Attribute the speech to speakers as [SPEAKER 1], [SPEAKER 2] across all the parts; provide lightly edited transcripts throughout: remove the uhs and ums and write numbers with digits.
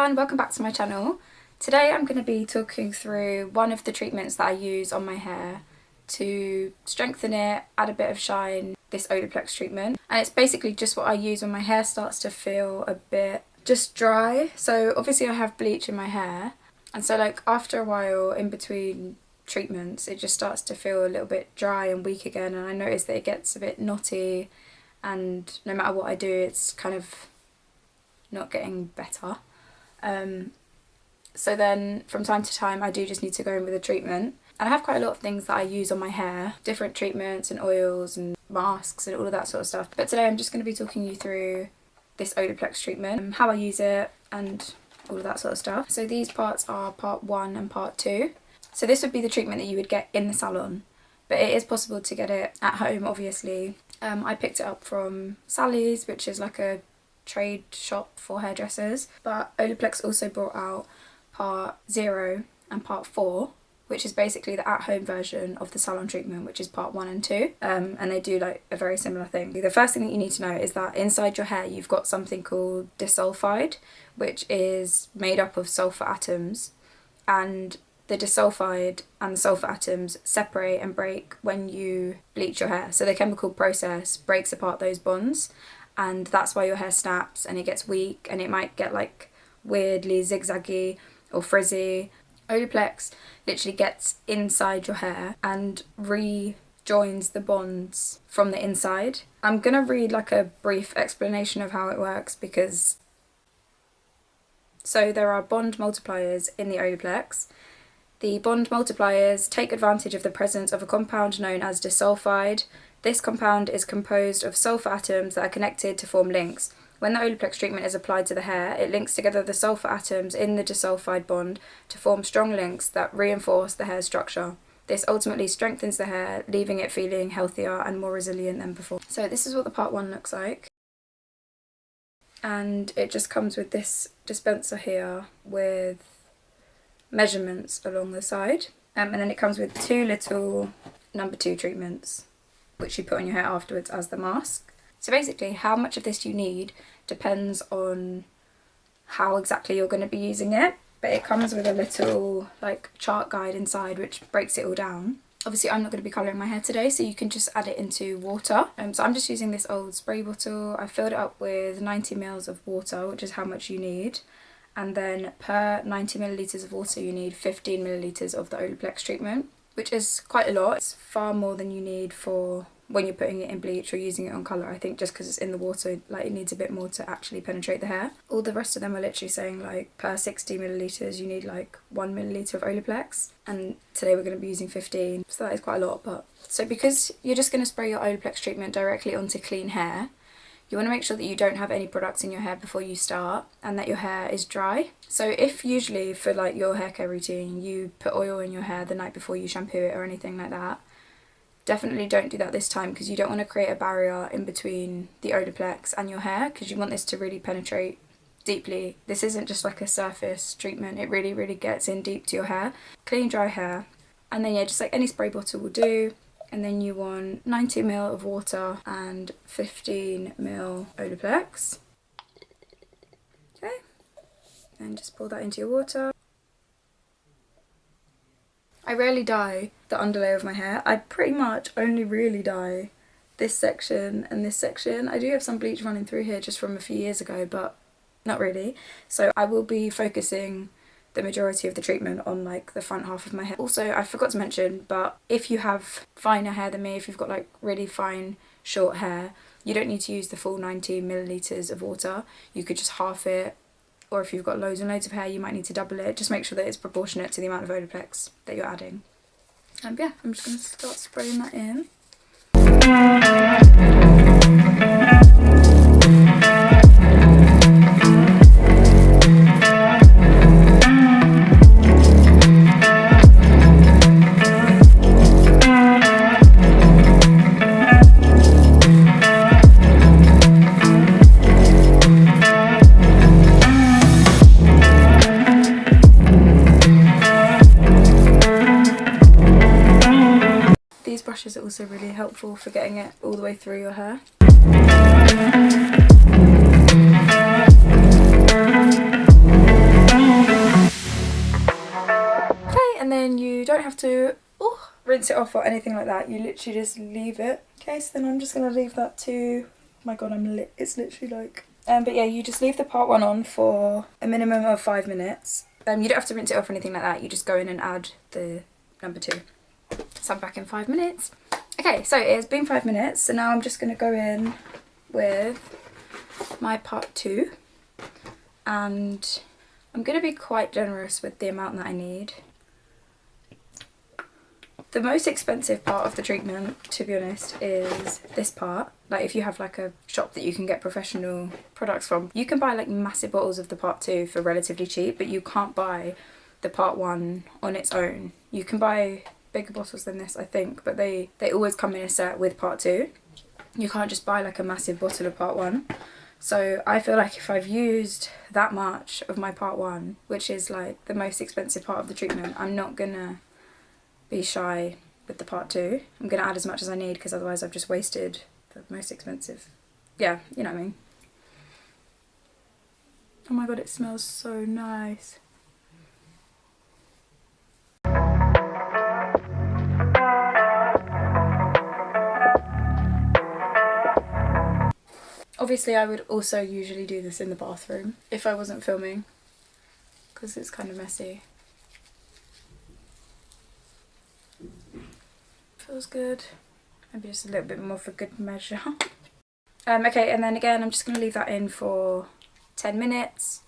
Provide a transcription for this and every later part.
[SPEAKER 1] everyone, welcome back to my channel. Today I'm going to be talking through one of the treatments that I use on my hair to strengthen it, add a bit of shine, this Olaplex treatment. And it's basically just what I use when my hair starts to feel a bit just dry. So obviously I have bleach in my hair, and so like after a while in between treatments it just starts to feel a little bit dry and weak again, and I notice that it gets a bit knotty, and no matter what I do it's kind of not getting better. So then from time to time I do just need to go in with a treatment, and I have quite a lot of things that I use on my hair, different treatments and oils and masks and all of that sort of stuff. But today I'm just going to be talking you through this Olaplex treatment, how I use it and all of that sort of stuff. So these parts are part 1 and part 2. So this would be the treatment that you would get in the salon, but it is possible to get it at home obviously. I picked it up from Sally's, which is like a trade shop for hairdressers, but Olaplex also brought out part 0 and part 4, which is basically the at-home version of the salon treatment, which is part 1 and 2, and they do like a very similar thing. The first thing that you need to know is that inside your hair you've got something called disulfide, which is made up of sulfur atoms, and the disulfide and the sulfur atoms separate and break when you bleach your hair. So the chemical process breaks apart those bonds, and that's why your hair snaps and it gets weak and it might get like weirdly zigzaggy or frizzy. Olaplex literally gets inside your hair and rejoins the bonds from the inside. I'm gonna read like a brief explanation of how it works because so there are bond multipliers in the Olaplex. The bond multipliers take advantage of the presence of a compound known as disulfide. This compound is composed of sulfur atoms that are connected to form links. When the Olaplex treatment is applied to the hair, it links together the sulfur atoms in the disulfide bond to form strong links that reinforce the hair structure. This ultimately strengthens the hair, leaving it feeling healthier and more resilient than before. So this is what the part 1 looks like. And it just comes with this dispenser here with measurements along the side. And then it comes with 2 little No. 2 treatments, which you put on your hair afterwards as the mask. So basically how much of this you need depends on how exactly you're going to be using it, but it comes with a little like chart guide inside which breaks it all down. Obviously I'm not going to be colouring my hair today, so you can just add it into water. So I'm just using this old spray bottle. I filled it up with 90 ml of water, which is how much you need, and then per 90 millilitres of water you need 15 millilitres of the Olaplex treatment, which is quite a lot. It's far more than you need for when you're putting it in bleach or using it on colour. I think just because it's in the water, like it needs a bit more to actually penetrate the hair. All the rest of them are literally saying like per 60 millilitres you need like 1 millilitre of Olaplex, and today we're going to be using 15, so that is quite a lot. But so because you're just going to spray your Olaplex treatment directly onto clean hair, you want to make sure that you don't have any products in your hair before you start and that your hair is dry. So if usually for like your hair care routine you put oil in your hair the night before you shampoo it or anything like that, definitely don't do that this time, because you don't want to create a barrier in between the Olaplex and your hair, because you want this to really penetrate deeply. This isn't just like a surface treatment, it really gets in deep to your hair. Clean dry hair, and then yeah, just like any spray bottle will do. And then you want 90 ml of water and 15 ml Olaplex. Okay, and just pour that into your water. I rarely dye the underlayer of my hair. I pretty much only really dye this section and this section. I do have some bleach running through here just from a few years ago, but not really. So I will be focusing the majority of the treatment on like the front half of my hair. Also, I forgot to mention, but if you have finer hair than me, if you've got like really fine short hair, you don't need to use the full 90 millilitres of water. You could just half it, or if you've got loads and loads of hair you might need to double it. Just make sure that it's proportionate to the amount of Olaplex that you're adding. And yeah, I'm just going to start spraying that in. These brushes are also really helpful for getting it all the way through your hair. to rinse it off or anything like that. You literally just leave it. Okay, so then I'm just going to leave that to... Oh my god, I'm lit. It's literally like... but yeah, you just leave the part 1 on for a minimum of 5 minutes. You don't have to rinse it off or anything like that. You just go in and add the number 2. So I'm back in 5 minutes. Okay, so it's been 5 minutes. So now I'm just going to go in with my part 2. And I'm going to be quite generous with the amount that I need. The most expensive part of the treatment, to be honest, is this part. Like if you have like a shop that you can get professional products from, you can buy like massive bottles of the part 2 for relatively cheap, but you can't buy the part 1 on its own. You can buy bigger bottles than this, I think, but they always come in a set with part 2. You can't just buy like a massive bottle of part 1. So I feel like if I've used that much of my part 1, which is like the most expensive part of the treatment, I'm not gonna be shy with the part 2. I'm gonna add as much as I need, because otherwise I've just wasted the most expensive. Yeah, you know what I mean. Oh my god, it smells so nice. Obviously I would also usually do this in the bathroom if I wasn't filming, because it's kind of messy. Feels good. Maybe just a little bit more for good measure. Okay, and then again I'm just going to leave that in for 10 minutes.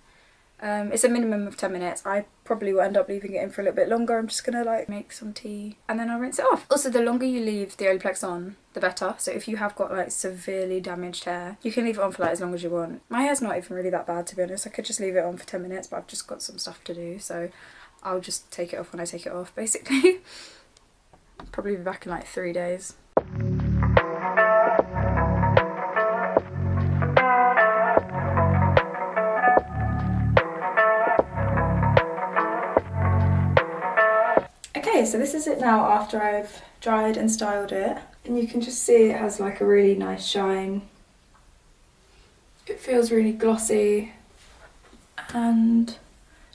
[SPEAKER 1] It's a minimum of 10 minutes. I probably will end up leaving it in for a little bit longer. I'm just going to like make some tea and then I'll rinse it off. Also, the longer you leave the Olaplex on, the better. So if you have got like severely damaged hair, you can leave it on for like as long as you want. My hair's not even really that bad, to be honest. I could just leave it on for 10 minutes, but I've just got some stuff to do, so I'll just take it off when I take it off, basically. Probably be back in like 3 days. Okay, so this is it now after I've dried and styled it, and you can just see it has like a really nice shine. It feels really glossy and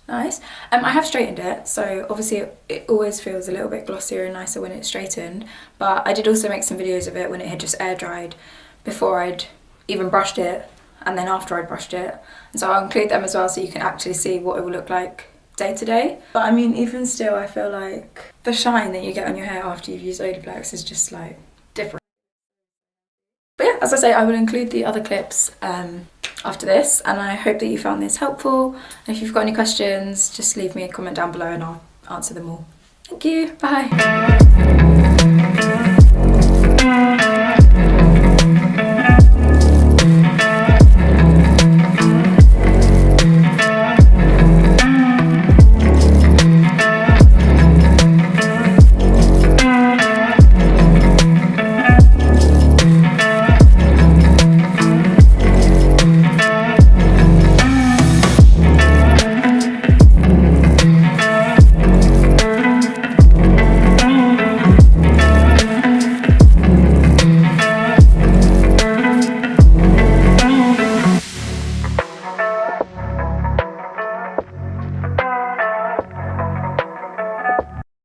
[SPEAKER 1] nice. I have straightened it, so obviously it always feels a little bit glossier and nicer when it's straightened, but I did also make some videos of it when it had just air dried before I'd even brushed it and then after I'd brushed it, and so I'll include them as well so you can actually see what it will look like day to day. But I mean, even still, I feel like the shine that you get on your hair after you've used Olaplex is just like different. But yeah, as I say, I will include the other clips after this, and I hope that you found this helpful. And if you've got any questions, just leave me a comment down below and I'll answer them all. Thank you, bye.